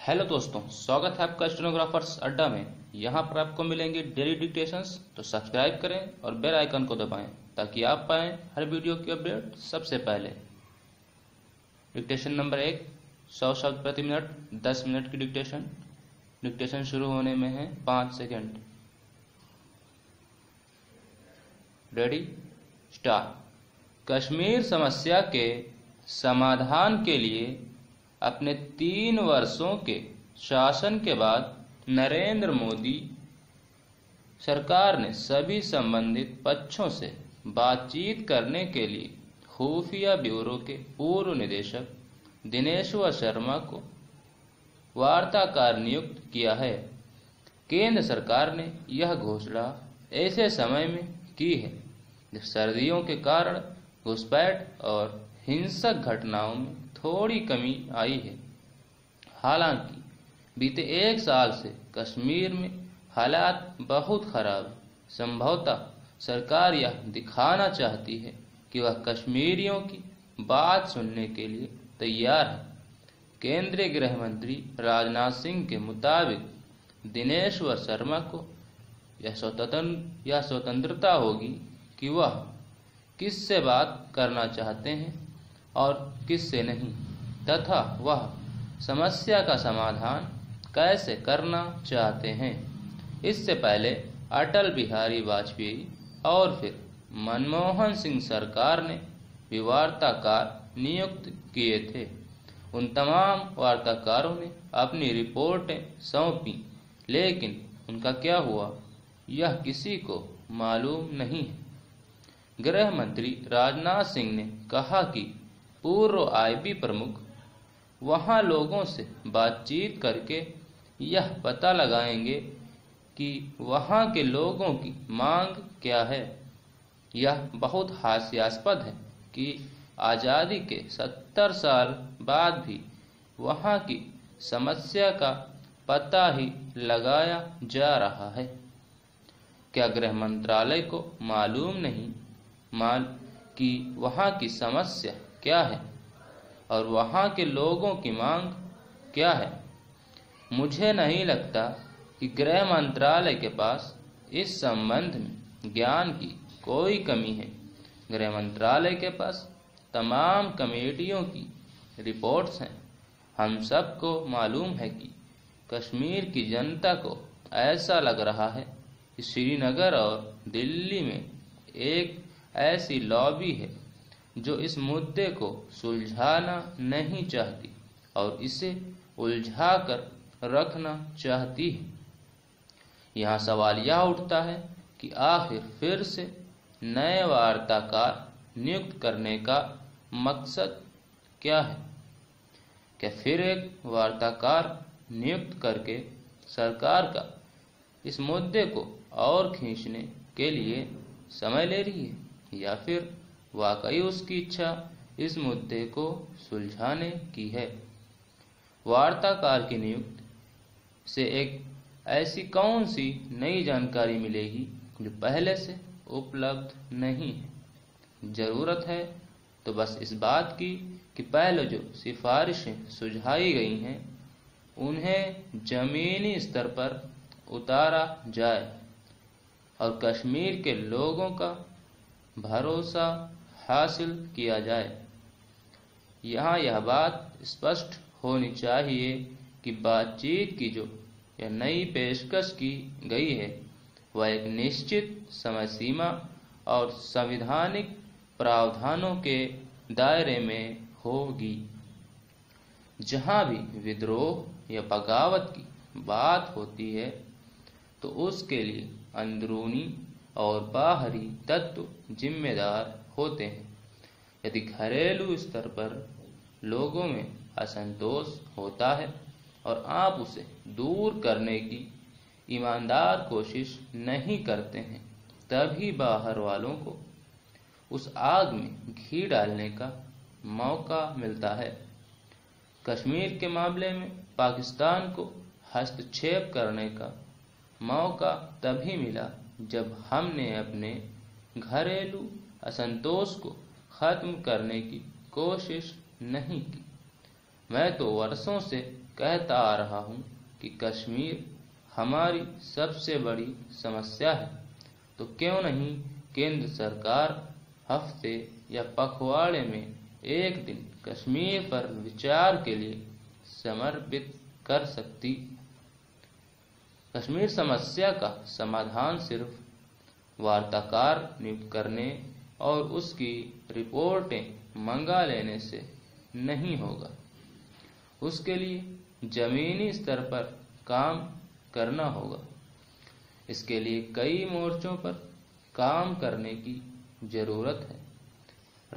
Hello दोस्तों, स्वागत है आपका स्टेनोग्राफर्स अड्डा में। यहाँ पर आपको मिलेंगे डेली डिक्टेशंस, तो सब्सक्राइब करें और बेल आइकन को दबाएं ताकि आप पाएं हर वीडियो की अपडेट सबसे पहले। डिक्टेशन नंबर 1, 100 शब्द प्रति मिनट, 10 मिनट की डिक्टेशन। डिक्टेशन शुरू होने में है 5 सेकेंड। Ready, start. कश्मीर समस्या के समाधान के लिए अपने 3 वर्षों के शासन के बाद नरेंद्र मोदी सरकार ने सभी संबंधित पक्षों से बातचीत करने के लिए खुफिया ब्यूरो के पूर्व निदेशक दिनेश्वर शर्मा को वार्ताकार नियुक्त किया है। केंद्र सरकार ने यह घोषणा ऐसे समय में की है जब सर्दियों के कारण घुसपैठ और हिंसक घटनाओं में थोड़ी कमी आई है। हालांकि बीते 1 साल से कश्मीर में हालात बहुत खराब है। संभवतः सरकार यह दिखाना चाहती है कि वह कश्मीरियों की बात सुनने के लिए तैयार है। केंद्रीय गृह मंत्री राजनाथ सिंह के मुताबिक दिनेश्वर शर्मा को यह स्वतंत्रता होगी कि वह किससे बात करना चाहते हैं और किससे नहीं, तथा वह समस्या का समाधान कैसे करना चाहते हैं। इससे पहले अटल बिहारी वाजपेयी और फिर मनमोहन सिंह सरकार ने भी वार्ताकार नियुक्त किए थे। उन तमाम वार्ताकारों ने अपनी रिपोर्टें सौंपी, लेकिन उनका क्या हुआ यह किसी को मालूम नहीं है। गृह मंत्री राजनाथ सिंह ने कहा कि पूर्व आईबी प्रमुख वहां लोगों से बातचीत करके यह पता लगाएंगे कि वहां के लोगों की मांग क्या है। यह बहुत हास्यास्पद है कि आज़ादी के 70 साल बाद भी वहां की समस्या का पता ही लगाया जा रहा है। क्या गृह मंत्रालय को मालूम नहीं कि वहां की समस्या क्या है और वहां के लोगों की मांग क्या है? मुझे नहीं लगता कि गृह मंत्रालय के पास इस संबंध में ज्ञान की कोई कमी है। गृह मंत्रालय के पास तमाम कमेटियों की रिपोर्ट्स हैं। हम सबको मालूम है कि कश्मीर की जनता को ऐसा लग रहा है कि श्रीनगर और दिल्ली में एक ऐसी लॉबी है जो इस मुद्दे को सुलझाना नहीं चाहती और इसे उलझाकर रखना चाहती है। यहाँ सवाल यह उठता है कि आखिर फिर से नए वार्ताकार नियुक्त करने का मकसद क्या है? क्या फिर एक वार्ताकार नियुक्त करके सरकार का इस मुद्दे को और खींचने के लिए समय ले रही है, या फिर वाकई उसकी इच्छा इस मुद्दे को सुलझाने की है? वार्ताकार की नियुक्ति से एक ऐसी कौन सी नई जानकारी मिलेगी जो पहले से उपलब्ध नहीं है? जरूरत है तो बस इस बात की कि पहले जो सिफारिशें सुझाई गई हैं उन्हें जमीनी स्तर पर उतारा जाए और कश्मीर के लोगों का भरोसा हासिल किया जाए। यहाँ यह बात स्पष्ट होनी चाहिए कि बातचीत की जो यह नई पेशकश की गई है वह एक निश्चित समय सीमा और संवैधानिक प्रावधानों के दायरे में होगी। जहाँ भी विद्रोह या बगावत की बात होती है तो उसके लिए अंदरूनी और बाहरी तत्व जिम्मेदार होते हैं। यदि घरेलू स्तर पर लोगों में असंतोष होता है और आप उसे दूर करने की ईमानदार कोशिश नहीं करते हैं, तभी बाहर वालों को उस आग में घी डालने का मौका मिलता है। कश्मीर के मामले में पाकिस्तान को हस्तक्षेप करने का मौका तभी मिला जब हमने अपने घरेलू असंतोष को खत्म करने की कोशिश नहीं की। मैं तो वर्षों से कहता आ रहा हूँ कि कश्मीर हमारी सबसे बड़ी समस्या है, तो क्यों नहीं केंद्र सरकार हफ्ते या पखवाड़े में एक दिन कश्मीर पर विचार के लिए समर्पित कर सकती। कश्मीर समस्या का समाधान सिर्फ वार्ताकार नियुक्त करने और उसकी रिपोर्टें मंगा लेने से नहीं होगा। उसके लिए जमीनी स्तर पर काम करना होगा। इसके लिए कई मोर्चों पर काम करने की जरूरत है।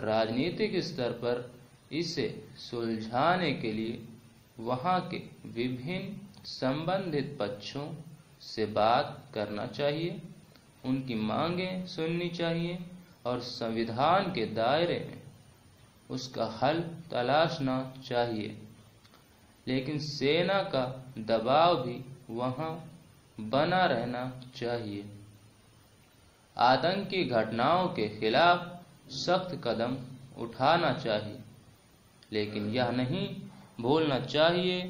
राजनीतिक स्तर पर इसे सुलझाने के लिए वहां के विभिन्न संबंधित पक्षों से बात करना चाहिए, उनकी मांगें सुननी चाहिए और संविधान के दायरे में उसका हल तलाशना चाहिए। लेकिन सेना का दबाव भी वहां बना रहना चाहिए। आतंकी घटनाओं के खिलाफ सख्त कदम उठाना चाहिए, लेकिन यह नहीं भूलना चाहिए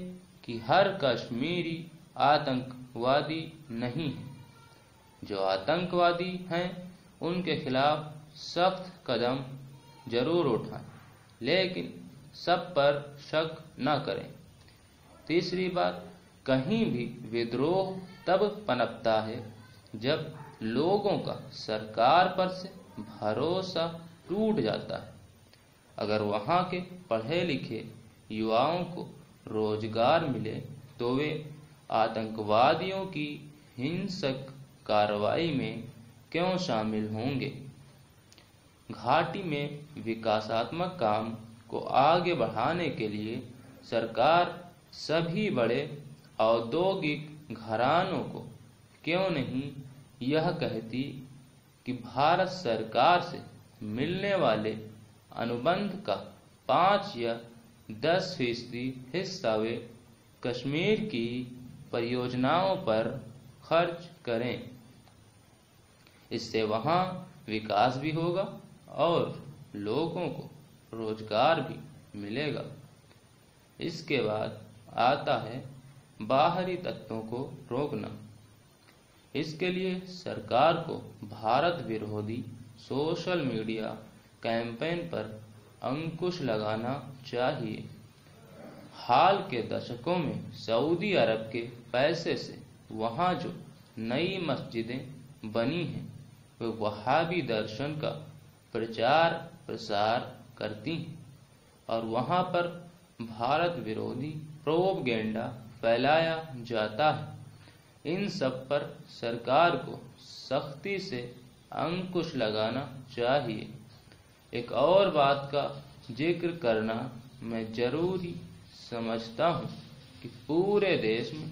कि हर कश्मीरी आतंकवादी नहीं है। जो आतंकवादी हैं उनके खिलाफ सख्त कदम जरूर उठाएं, लेकिन सब पर शक न करें। तीसरी बात, कहीं भी विद्रोह तब पनपता है जब लोगों का सरकार पर से भरोसा टूट जाता है। अगर वहां के पढ़े लिखे युवाओं को रोजगार मिले तो वे आतंकवादियों की हिंसक कार्रवाई में क्यों शामिल होंगे। घाटी में विकासात्मक काम को आगे बढ़ाने के लिए सरकार सभी बड़े औद्योगिक घरानों को क्यों नहीं यह कहती कि भारत सरकार से मिलने वाले अनुबंध का 5 या 10% हिस्सा वे कश्मीर की परियोजनाओं पर खर्च करें। इससे वहां विकास भी होगा और लोगों को रोजगार भी मिलेगा। इसके बाद आता है बाहरी तत्वों को रोकना। इसके लिए सरकार को भारत विरोधी सोशल मीडिया कैंपेन पर अंकुश लगाना चाहिए। हाल के दशकों में सऊदी अरब के पैसे से वहां जो नई मस्जिदें बनी हैं वे वहाबी दर्शन का प्रचार प्रसार करती हैं और वहां पर भारत विरोधी प्रोपगेंडा फैलाया जाता है। इन सब पर सरकार को सख्ती से अंकुश लगाना चाहिए। एक और बात का जिक्र करना मैं जरूरी समझता हूँ कि पूरे देश में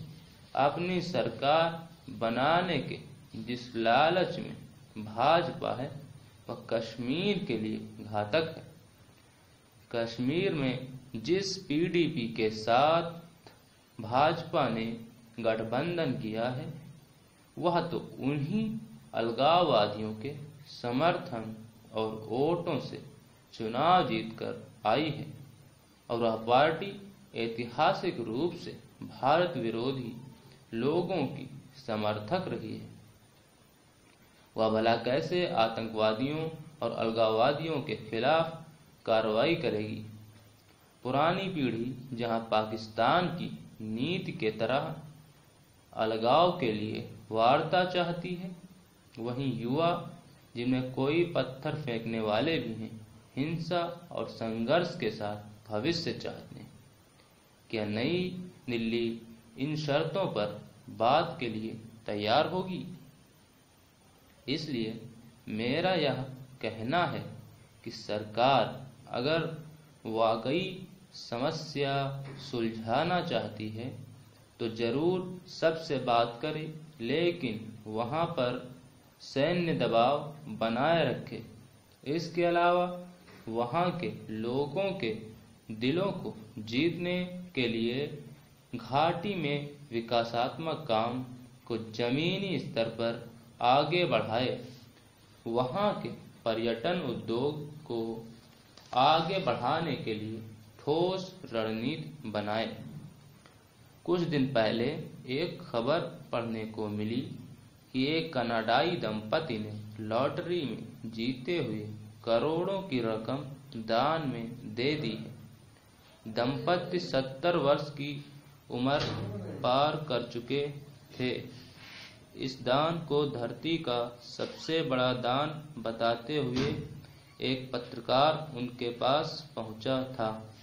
अपनी सरकार बनाने के जिस लालच में भाजपा है वह कश्मीर के लिए घातक है। कश्मीर में जिस पीडीपी के साथ भाजपा ने गठबंधन किया है वह तो उन्हीं अलगाववादियों के समर्थन और वोटों से चुनाव जीतकर आई है और वह पार्टी ऐतिहासिक रूप से भारत विरोधी लोगों की समर्थक रही है। वह भला कैसे आतंकवादियों और अलगाववादियों के खिलाफ कार्रवाई करेगी। पुरानी पीढ़ी जहां पाकिस्तान की नीति के तरह अलगाव के लिए वार्ता चाहती है, वहीं युवा जिनमें कोई पत्थर फेंकने वाले भी हैं हिंसा और संघर्ष के साथ भविष्य चाहते हैं। क्या नई दिल्ली इन शर्तों पर बात के लिए तैयार होगी? इसलिए मेरा यह कहना है कि सरकार अगर वाकई समस्या सुलझाना चाहती है तो जरूर सबसे बात करे, लेकिन वहां पर सैन्य दबाव बनाए रखे। इसके अलावा वहां के लोगों के दिलों को जीतने के लिए घाटी में विकासात्मक काम को जमीनी स्तर पर आगे बढ़ाए, वहां के पर्यटन उद्योग को आगे बढ़ाने के लिए ठोस रणनीति बनाए। कुछ दिन पहले एक खबर पढ़ने को मिली कि एक कनाडाई दंपति ने लॉटरी में जीते हुए करोड़ों की रकम दान में दे दी है। दंपति 70 वर्ष की उम्र पार कर चुके थे। इस दान को धरती का सबसे बड़ा दान बताते हुए एक पत्रकार उनके पास पहुंचा था।